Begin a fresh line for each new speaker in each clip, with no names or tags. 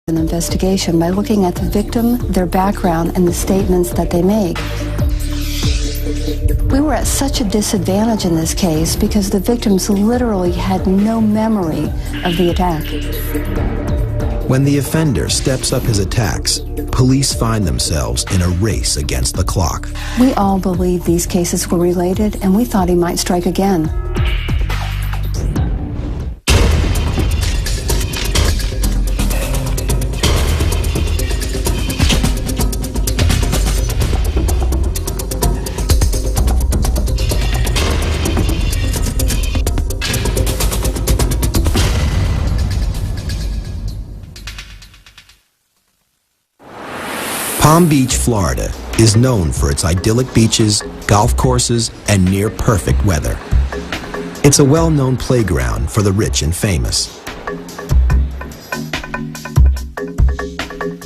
an investigation by looking at the victim, their background, and the statements that they make. We were at such a disadvantage in this case because the victims literally had no memory of the attack.
When the offender steps up his attacks, police find themselves in a race against the clock.
We all believed these cases were related, and we thought he might strike again.
Palm Beach, Florida is known for its idyllic beaches, golf courses, and near-perfect weather. It's a well-known playground for the rich and famous.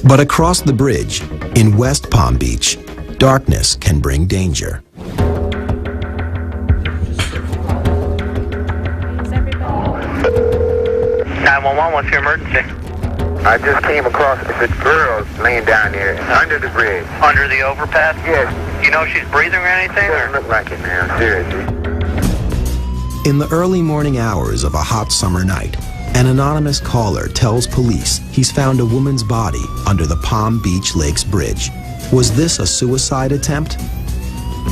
But across the bridge, in West Palm Beach, darkness can bring danger.
911, what's your emergency?
I just came across a girl laying down there under the bridge.
Under the overpass?
Yes.
You know if she's breathing or anything?
Doesn't look like it now, seriously.
In the early morning hours of a hot summer night, an anonymous caller tells police he's found a woman's body under the Palm Beach Lakes Bridge. Was this a suicide attempt?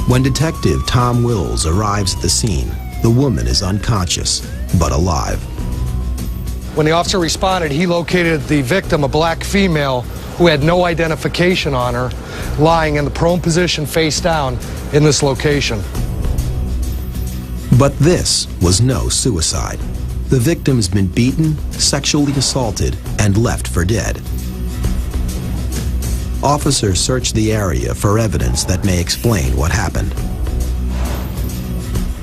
When Detective Tom Wills arrives at the scene, the woman is unconscious, but alive.
When the officer responded, he located the victim, a black female who had no identification on her, lying in the prone position face down in this location.
But this was no suicide. The victim's been beaten, sexually assaulted, and left for dead. Officers searched the area for evidence that may explain what happened.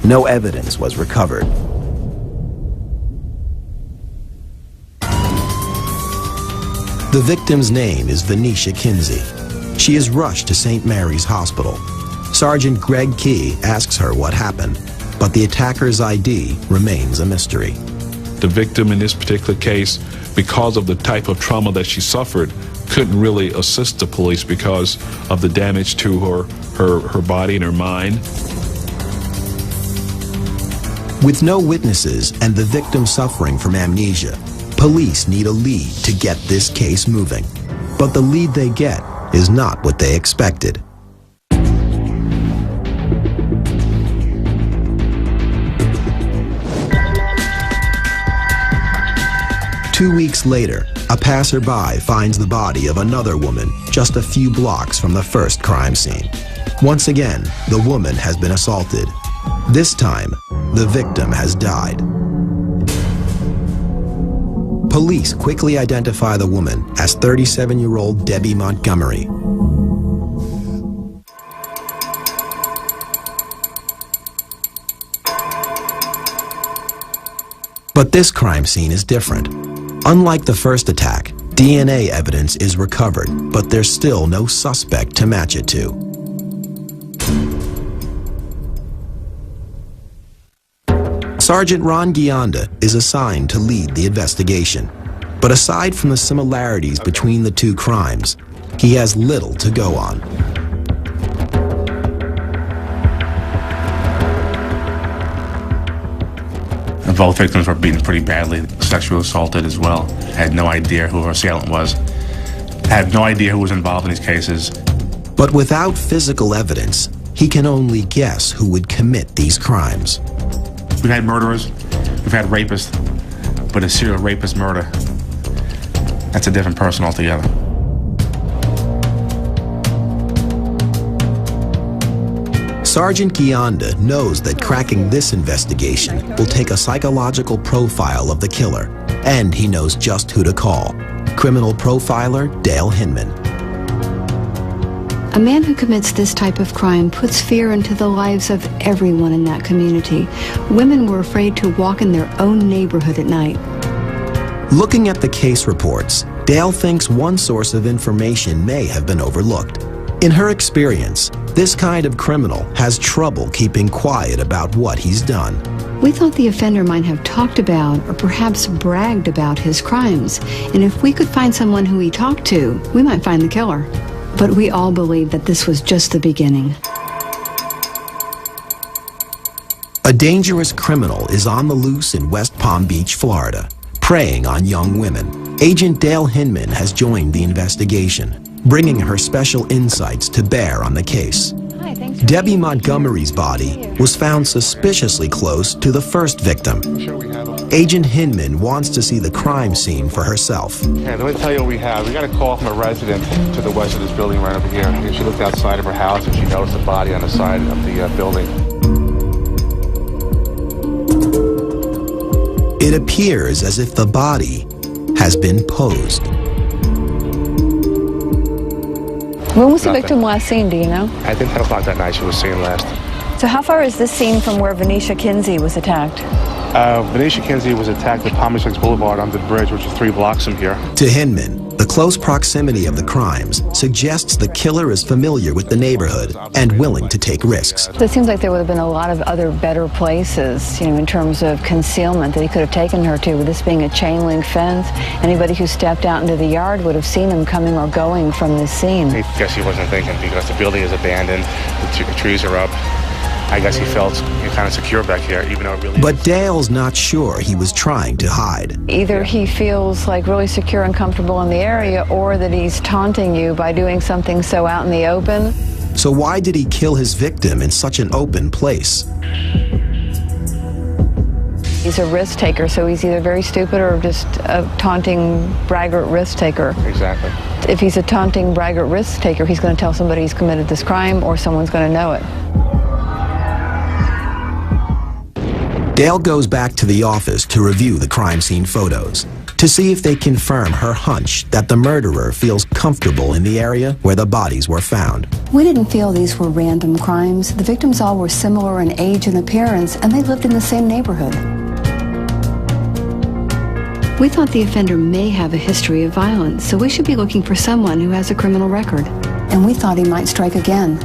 No evidence was recovered. The victim's name is Venetia Kinsey. She is rushed to St. Mary's Hospital. Sergeant Greg Key asks her what happened, but the attacker's ID remains a mystery.
The victim in this particular case, because of the type of trauma that she suffered, couldn't really assist the police because of the damage to her body and her mind.
With no witnesses and the victim suffering from amnesia, police need a lead to get this case moving. But the lead they get is not what they expected. Two weeks later, a passerby finds the body of another woman just a few blocks from the first crime scene. Once again, the woman has been assaulted. This time, the victim has died. Police quickly identify the woman as 37-year-old Debbie Montgomery. But this crime scene is different. Unlike the first attack, DNA evidence is recovered, but there's still no suspect to match it to. Sergeant Ron Gionda is assigned to lead the investigation. But aside from the similarities between the two crimes, he has little to go on.
Both victims were beaten pretty badly, sexually assaulted as well. Had no idea who her assailant was. Had no idea who was involved in these cases.
But without physical evidence, he can only guess who would commit these crimes.
We've had murderers, we've had rapists, but a serial rapist murder, that's a different person altogether.
Sergeant Gionda knows that cracking this investigation will take a psychological profile of the killer, and he knows just who to call. Criminal profiler Dale Hinman.
A man who commits this type of crime puts fear into the lives of everyone in that community. Women were afraid to walk in their own neighborhood at night.
Looking at the case reports, Dale thinks one source of information may have been overlooked. In her experience, this kind of criminal has trouble keeping quiet about what he's done.
We thought the offender might have talked about or perhaps bragged about his crimes, and if we could find someone who he talked to, we might find the killer. But we all believed that this was just the beginning.
A dangerous criminal is on the loose in West Palm Beach, Florida, preying on young women. Agent Dale Hinman has joined the investigation, bringing her special insights to bear on the case. Debbie Montgomery's body was found suspiciously close to the first victim. Agent Hinman wants to see the crime scene for herself.
Okay, let me tell you what we have. We got a call from a resident to the west of this building right over here. She looked outside of her house and she noticed a body on the side of the building.
It appears as if the body has been posed.
When was the victim last seen, do you know?
I think 10 o'clock that night she was seen last.
So how far is this scene from where Venetia Kinsey was attacked?
Venetia Kinsey was attacked at Palm Beach Lakes Boulevard under the bridge, which is 3 blocks from here.
To Hinman, the close proximity of the crimes suggests the killer is familiar with the neighborhood and willing to take risks.
So it seems like there would have been a lot of other better places, in terms of concealment that he could have taken her to. With this being a chain link fence, anybody who stepped out into the yard would have seen him coming or going from this scene.
I guess he wasn't thinking because the building is abandoned, the trees are up. I guess he felt kind of secure back here, even though it really...
But Dale's not sure he was trying to hide.
Either he feels like really secure and comfortable in the area, or that he's taunting you by doing something so out in the open.
So why did he kill his victim in such an open place?
He's a risk taker, so he's either very stupid or just a taunting, braggart risk taker.
Exactly.
If he's a taunting, braggart risk taker, he's going to tell somebody he's committed this crime, or someone's going to know it.
Dale goes back to the office to review the crime scene photos to see if they confirm her hunch that the murderer feels comfortable in the area where the bodies were found.
We didn't feel these were random crimes. The victims all were similar in age and appearance, and they lived in the same neighborhood. We thought the offender may have a history of violence, so we should be looking for someone who has a criminal record. And we thought he might strike again.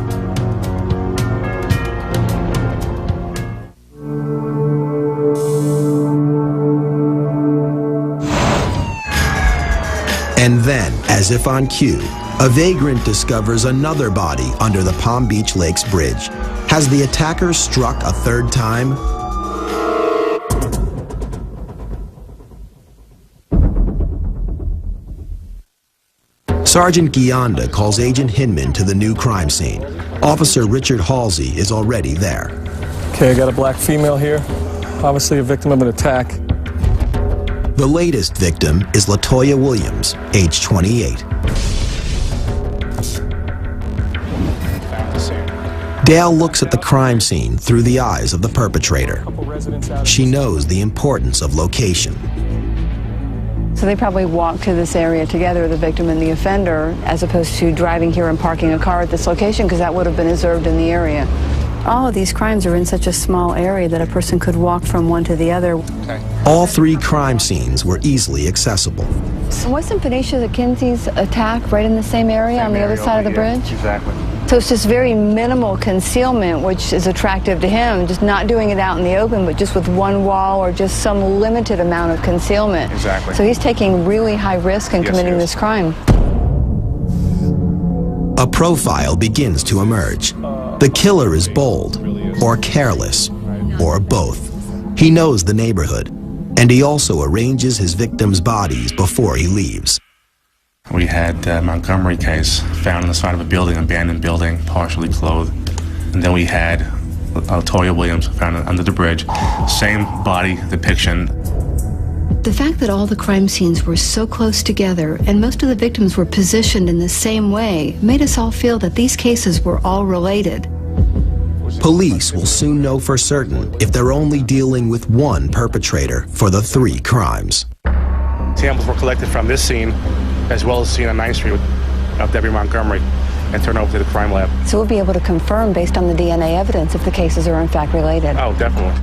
And then, as if on cue, a vagrant discovers another body under the Palm Beach Lakes Bridge. Has the attacker struck a third time? Sergeant Gionda calls Agent Hinman to the new crime scene. Officer Richard Halsey is already there.
Okay, I got a black female here, obviously a victim of an attack.
The latest victim is LaToya Williams, age 28. Dale looks at the crime scene through the eyes of the perpetrator. She knows the importance of location.
So they probably walked to this area together, the victim and the offender, as opposed to driving here and parking a car at this location, because that would have been observed in the area. All of these crimes are in such a small area that a person could walk from one to the other.
All 3 crime scenes were easily accessible.
So wasn't Venetia Kinsey's attack right in the same area on the other side of the bridge?
Exactly.
So it's just very minimal concealment, which is attractive to him, just not doing it out in the open, but just with one wall or just some limited amount of concealment.
Exactly.
So he's taking really high risk in committing this crime.
A profile begins to emerge. The killer is bold, or careless, or both. He knows the neighborhood, and he also arranges his victims' bodies before he leaves.
We had the Montgomery case found on the side of a building, abandoned building, partially clothed. And then we had LaToya Williams found under the bridge. Same body depiction.
The fact that all the crime scenes were so close together and most of the victims were positioned in the same way made us all feel that these cases were all related.
Police will soon know for certain if they're only dealing with one perpetrator for the 3 crimes.
Samples were collected from this scene, as well as seen on 9th Street of Debbie Montgomery, and turned over to the crime lab.
So we'll be able to confirm based on the DNA evidence if the cases are in fact related.
Oh, definitely.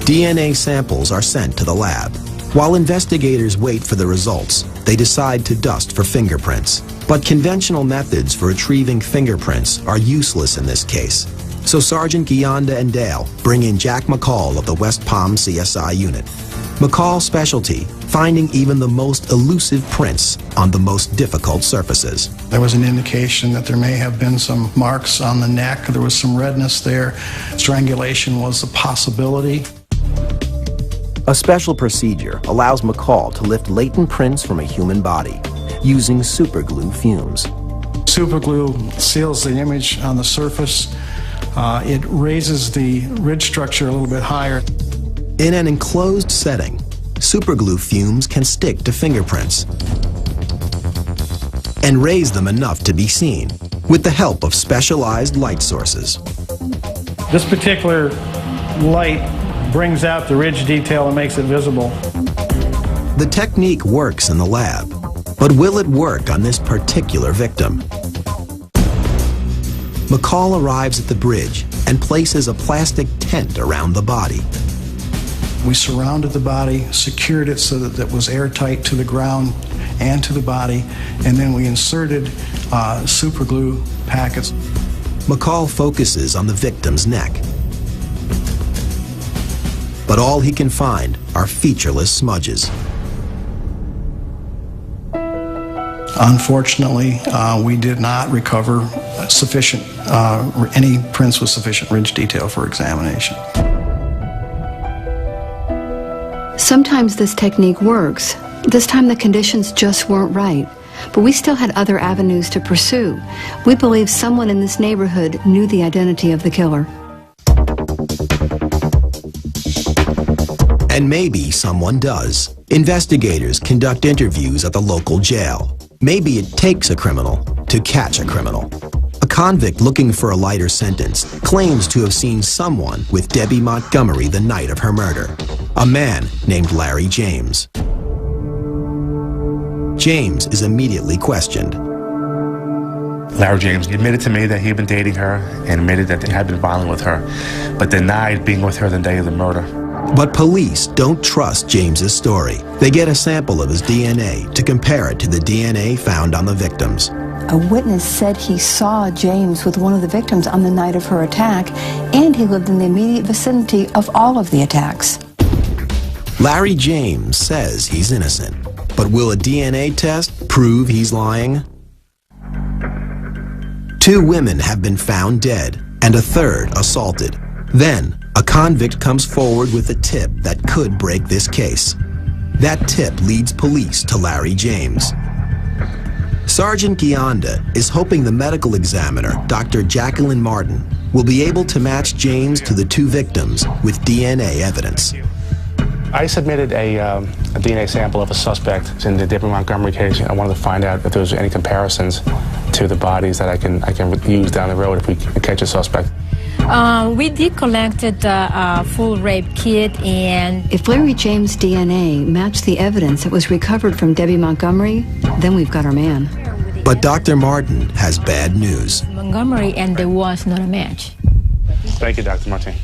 DNA samples are sent to the lab. While investigators wait for the results, they decide to dust for fingerprints. But conventional methods for retrieving fingerprints are useless in this case. So Sergeant Gionda and Dale bring in Jack McCall of the West Palm CSI unit. McCall's specialty, finding even the most elusive prints on the most difficult surfaces.
There was an indication that there may have been some marks on the neck. There was some redness there. Strangulation was a possibility.
A special procedure allows McCall to lift latent prints from a human body using superglue fumes.
Superglue seals the image on the surface. It raises the ridge structure a little bit higher.
In an enclosed setting, superglue fumes can stick to fingerprints and raise them enough to be seen with the help of specialized light sources.
This particular light brings out the ridge detail and makes it visible.
The technique works in the lab, but will it work on this particular victim? McCall arrives at the bridge and places a plastic tent around the body.
We surrounded the body, secured it so that it was airtight to the ground and to the body, and then we inserted superglue packets.
McCall focuses on the victim's neck. But all he can find are featureless smudges.
Unfortunately, we did not recover any prints with sufficient ridge detail for examination.
Sometimes this technique works. This time the conditions just weren't right. But we still had other avenues to pursue. We believe someone in this neighborhood knew the identity of the killer.
And maybe someone does. Investigators conduct interviews at the local jail. Maybe it takes a criminal to catch a criminal. A convict looking for a lighter sentence claims to have seen someone with Debbie Montgomery the night of her murder. A man named Larry James. James is immediately questioned.
Larry James admitted to me that he had been dating her and admitted that he had been violent with her, but denied being with her the day of the murder.
But police don't trust James's story. They get a sample of his DNA to compare it to the DNA found on the victims.
A witness said he saw James with one of the victims on the night of her attack, and he lived in the immediate vicinity of all of the attacks.
Larry James says he's innocent, but will a DNA test prove he's lying? 2 women have been found dead, and a third assaulted. Then, a convict comes forward with a tip that could break this case. That tip leads police to Larry James. Sergeant Gionda is hoping the medical examiner, Dr. Jacqueline Martin, will be able to match James to the 2 victims with DNA evidence.
I submitted a DNA sample of a suspect in the Debbie Montgomery case. I wanted to find out if there was any comparisons to the bodies that I can use down the road if we catch a suspect.
We did collect a full rape kit, and
if Larry James' DNA matched the evidence that was recovered from Debbie Montgomery, then we've got our man.
But Dr. Martin has bad news.
Montgomery, and there was not a match.
Thank you, Dr. Martin.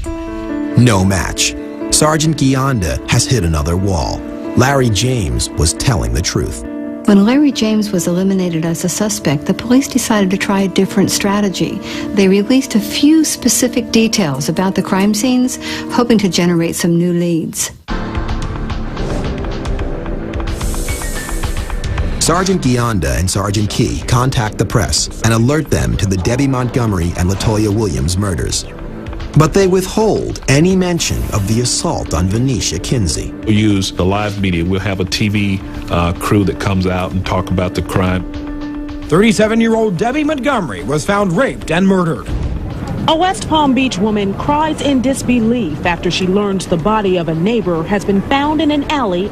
No match. Sergeant Gionda has hit another wall. Larry James was telling the truth.
When Larry James was eliminated as a suspect, the police decided to try a different strategy. They released a few specific details about the crime scenes, hoping to generate some new leads.
Sergeant Gionda and Sergeant Key contact the press and alert them to the Debbie Montgomery and Latoya Williams murders. But they withhold any mention of the assault on Venetia Kinsey.
We use the live media. We'll have a TV crew that comes out and talk about the crime.
37-year-old Debbie Montgomery was found raped and murdered.
A West Palm Beach woman cries in disbelief after she learns the body of a neighbor has been found in an alley.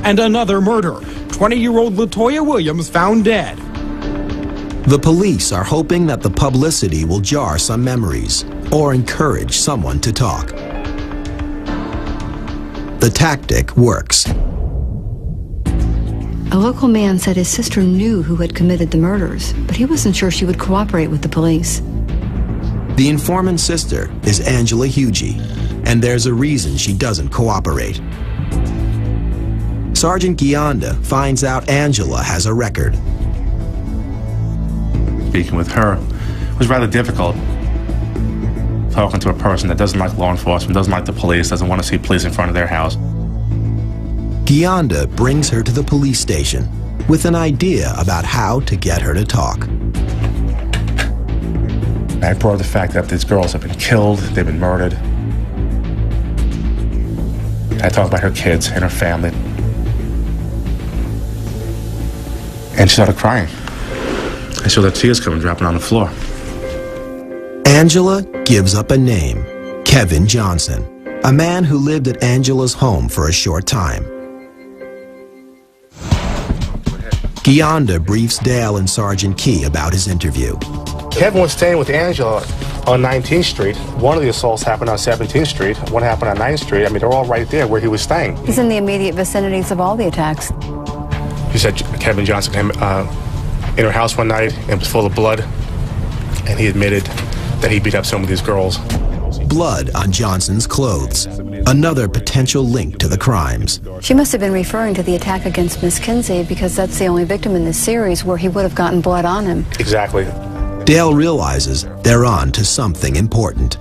And another murder. 20-year-old Latoya Williams found dead.
The police are hoping that the publicity will jar some memories or encourage someone to talk. The tactic works.
A local man said his sister knew who had committed the murders, but he wasn't sure she would cooperate with the police.
The informant's sister is Angela Hugie, and there's a reason she doesn't cooperate. Sergeant Gionda finds out Angela has a record.
Speaking with her was rather difficult. Talking to a person that doesn't like law enforcement, doesn't like the police, doesn't want to see police in front of their house.
Gionda brings her to the police station with an idea about how to get her to talk.
I brought up the fact that these girls have been killed, they've been murdered. I talked about her kids and her family. And she started crying. I saw the tears coming dropping on the floor.
Angela gives up a name, Kevin Johnson, a man who lived at Angela's home for a short time. Gionda briefs Dale and Sergeant Key about his interview.
Kevin was staying with Angela on 19th Street. One of the assaults happened on 17th Street. One happened on 9th Street. I mean, they're all right there where he was staying.
He's in the immediate vicinities of all the attacks.
He said Kevin Johnson came in her house one night and was full of blood, and he admitted that he beat up some of these girls.
Blood on Johnson's clothes, another potential link to the crimes.
She must have been referring to the attack against Miss Kinsey because that's the only victim in this series where he would have gotten blood on him.
Exactly.
Dale realizes they're on to something important.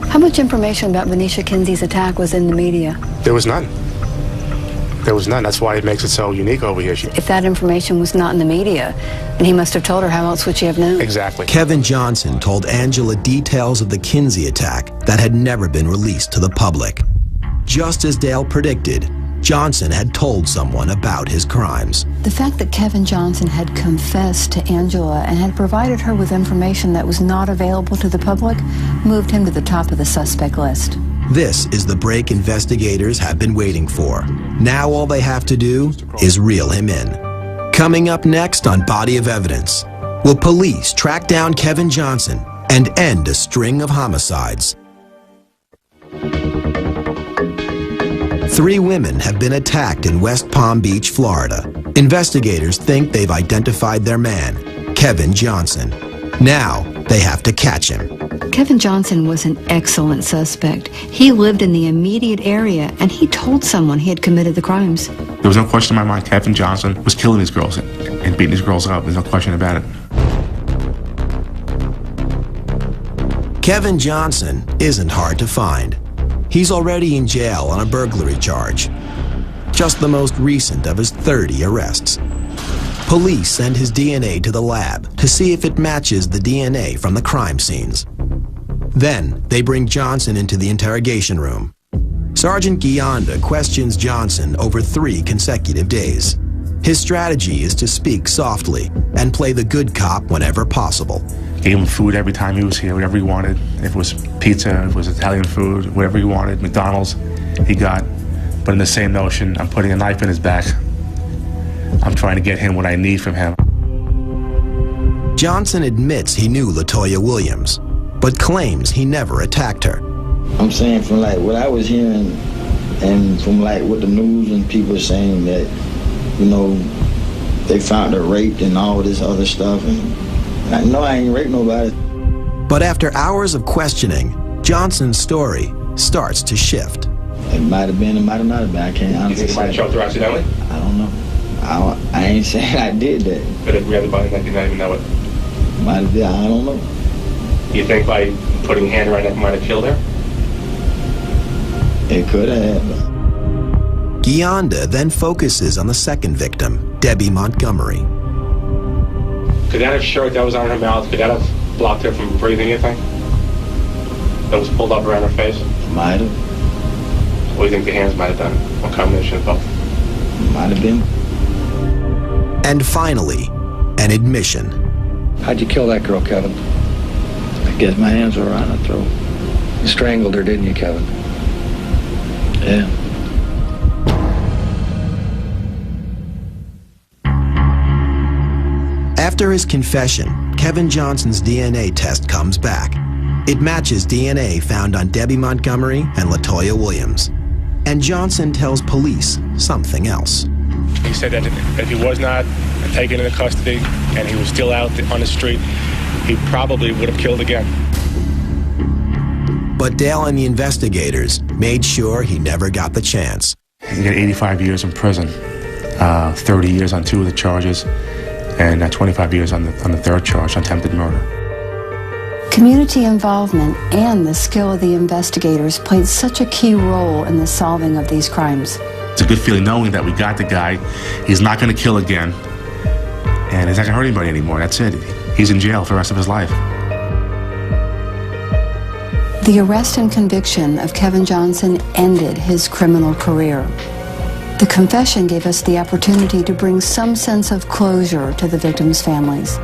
How much information about Venetia Kinsey's attack was in the media?
There was none. There was none. That's why it makes it so unique over here.
If that information was not in the media, then he must have told her, how else would she have known?
Exactly.
Kevin Johnson told Angela details of the Kinsey attack that had never been released to the public. Just as Dale predicted, Johnson had told someone about his crimes.
The fact that Kevin Johnson had confessed to Angela and had provided her with information that was not available to the public moved him to the top of the suspect list.
This is the break investigators have been waiting for. Now all they have to do is reel him in. Coming up next on Body of Evidence, will police track down Kevin Johnson and end a string of homicides? 3 women have been attacked in West Palm Beach, Florida. Investigators think they've identified their man, Kevin Johnson. Now they have to catch him.
Kevin Johnson was an excellent suspect. He lived in the immediate area, and he told someone he had committed the crimes.
There was no question in my mind Kevin Johnson was killing these girls and beating these girls up. There's no question about it.
Kevin Johnson isn't hard to find. He's already in jail on a burglary charge, just the most recent of his 30 arrests. Police send his DNA to the lab to see if it matches the DNA from the crime scenes. Then they bring Johnson into the interrogation room. Sergeant Gionda questions Johnson over 3 consecutive days. His strategy is to speak softly and play the good cop whenever possible.
Gave him food every time he was here, whatever he wanted. If it was pizza, if it was Italian food, whatever he wanted, McDonald's, he got. But in the same notion, I'm putting a knife in his back. I'm trying to get him what I need from him.
Johnson admits he knew LaToya Williams, but claims he never attacked her.
I'm saying from like what I was hearing and from like what the news and people are saying that, you know, they found her raped and all this other stuff. And I know I ain't raped nobody.
But after hours of questioning, Johnson's story starts to shift.
It might have been, it might have not have been. I can't honestly say.
You think you might have choked her accidentally?
I don't know. I ain't saying I did that.
But if we had the body, then you not even know it.
Might have been, I don't know.
You think by putting a hand around it might have killed her?
It could have.
Gionda then focuses on the second victim, Debbie Montgomery.
Could that have shirt that was on her mouth, could that have blocked her from breathing, you think? That was pulled up around her face?
Might have.
What do you think the hands might have done? What combination of both?
Might have been.
And finally, an admission.
How'd you kill that girl, Kevin?
I guess my hands were around her throat.
You strangled her, didn't you, Kevin?
Yeah.
After his confession, Kevin Johnson's DNA test comes back. It matches DNA found on Debbie Montgomery and LaToya Williams. And Johnson tells police something else.
He said that if he was not taken into custody and he was still out on the street, he probably would have killed again.
But Dale and the investigators made sure he never got the chance.
He got 85 years in prison, 30 years on 2 of the charges, and 25 years on the third charge, attempted murder.
Community involvement and the skill of the investigators played such a key role in the solving of these crimes.
It's a good feeling knowing that we got the guy. He's not going to kill again, and he's not going to hurt anybody anymore. That's it. He's in jail for the rest of his life.
The arrest and conviction of Kevin Johnson ended his criminal career. The confession gave us the opportunity to bring some sense of closure to the victims' families.